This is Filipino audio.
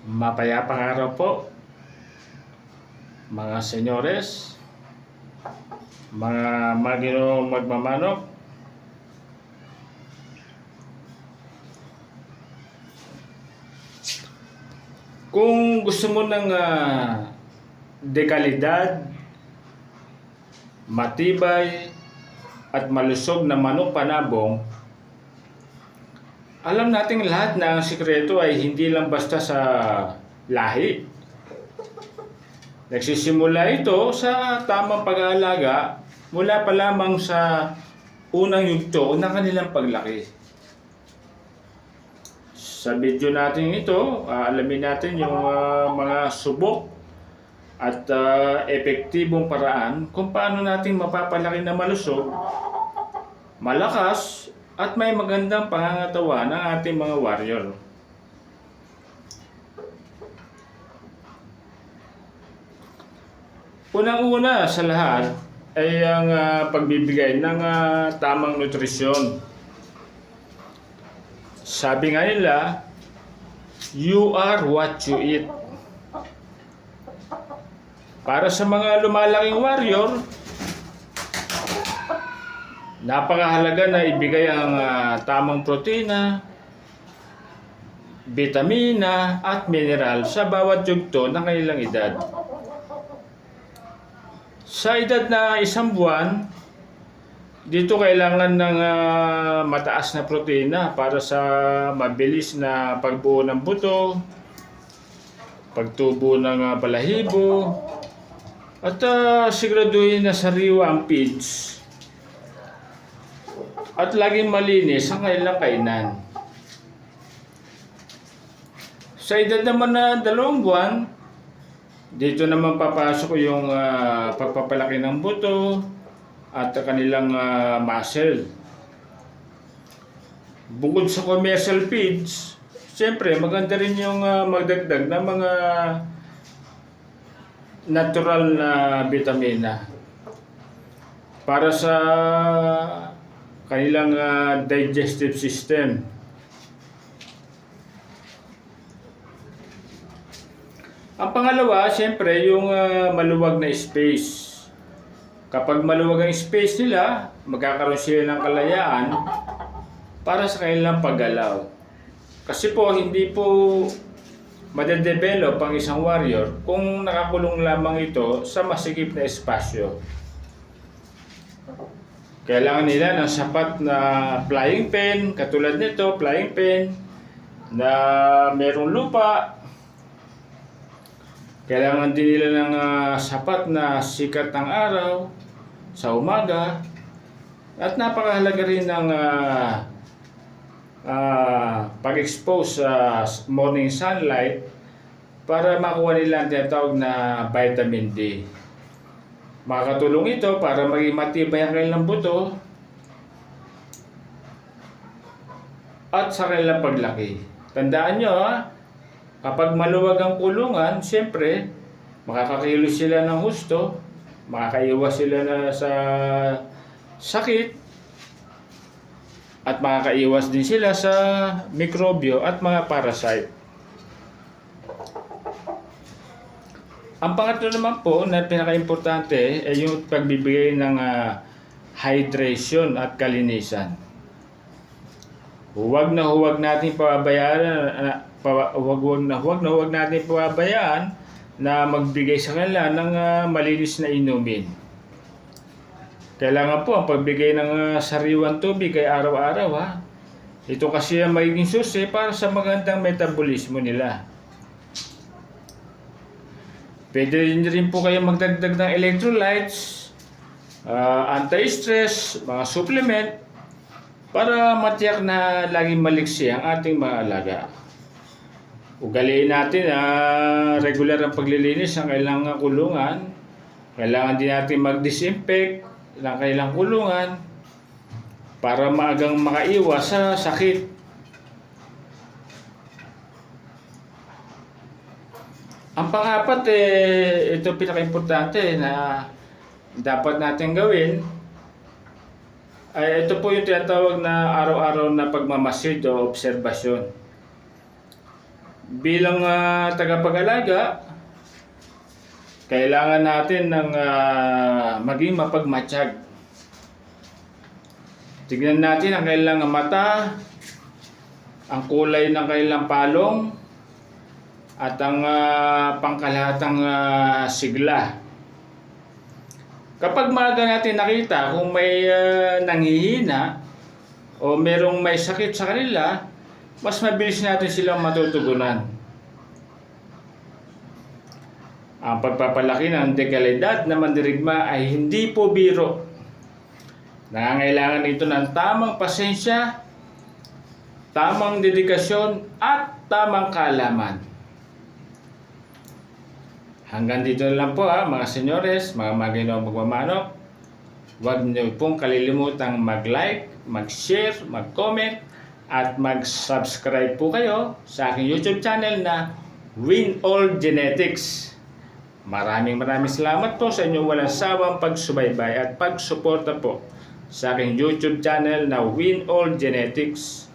Mapayapang araw po, mga senyores, mga maginoong magmamanok. Kung gusto mo ng dekalidad, matibay, at malusog na manok panabong, alam nating lahat na ang sikreto ay hindi lang basta sa lahi. Nagsisimula ito sa tamang pag-aalaga mula pa lamang sa unang yugto ng kanilang paglaki. Sa video natin ito, alamin natin yung mga subok at epektibong paraan kung paano natin mapapalaki na malusog, malakas, at may magandang pangangatawan ng ating mga warrior. Unang-una sa lahat ay ang pagbibigay ng tamang nutrisyon. Sabi nga nila, you are what you eat. Para sa mga lumalaking warrior, napakahalaga na ibigay ang tamang protina, bitamina at mineral sa bawat yugto ng kanilang edad. Sa edad na 1 buwan, dito kailangan ng mataas na protina para sa mabilis na pagbuo ng buto, pagtubo ng balahibo, at siguraduhin na sariwa ang feeds at laging malinis ang kanilang kainan. Sa edad naman na 2 buwan, dito naman papasok yung pagpapalaki ng buto at kanilang muscle. Bukod sa commercial feeds, siyempre maganda rin yung magdagdag ng mga natural na bitamina para sa kanilang digestive system. Ang pangalawa, siyempre, yung maluwag na space. Kapag maluwag ang space nila, magkakaroon sila ng kalayaan para sa kanilang paggalaw. Kasi po, hindi po madedevelop ang isang warrior kung nakakulong lamang ito sa masikip na espasyo. Kailangan nila ng sapat na flying pen, katulad nito, flying pen, na merong lupa. Kailangan din nila ng sapat na sikat ng araw sa umaga. At napakahalaga rin ng pag-expose sa morning sunlight para makuha nila ang tinatawag na vitamin D. Makakatulong ito para maging matibay ang kanilang buto at sa kanilang paglaki. Tandaan nyo, kapag maluwag ang kulungan, siyempre, makakakilos sila ng husto, makakaiwas sila na sa sakit, at makakaiwas din sila sa mikrobyo at mga parasite. Ang pangatlo naman po na pinaka-importante ay yung pagbibigay ng hydration at kalinisan. Huwag na huwag natin pababayaan na magbigay sa kanila ng malinis na inumin. Kailangan po ang pagbigay ng sariwang tubig ay araw-araw. Ito kasi ang magiging susi para sa magandang metabolismo nila. Pwede rin po kayo magdagdag ng electrolytes, anti-stress, mga supplement, para matiyak na laging maliksi ang ating mga alaga. Ugaliin natin regular ang paglilinis ng kailangang kulungan. Kailangan din natin mag-disinfect ng kailang kulungan para maagang makaiwas sa sakit. Ang pang-apat, ito pinaka-importante na dapat natin gawin ay ito po yung tinatawag na araw-araw na pagmamasid o obserbasyon. bilang tagapag-alaga, kailangan natin ng maging mapagmatsyag. Tignan natin ang kailang mata, ang kulay ng kailang palong, at ang pangkalahatang sigla. Kapag maaga natin nakita kung may nanghihina o merong may sakit sa kanila, mas mabilis natin silang matutugunan. Ang pagpapalaki ng dekalidad na mandirigma ay hindi po biro. Nangangailangan ito ng tamang pasensya, tamang dedikasyon, at tamang kaalaman. Hanggang dito na lang po mga senyores, mga maginoong magmamanok. Huwag niyo pong kalilimutang mag-like, mag-share, mag-comment, at mag-subscribe po kayo sa aking YouTube channel na Win All Genetics. Maraming salamat po sa inyong walang sawang pagsubaybay at pagsuporta po sa aking YouTube channel na Win All Genetics.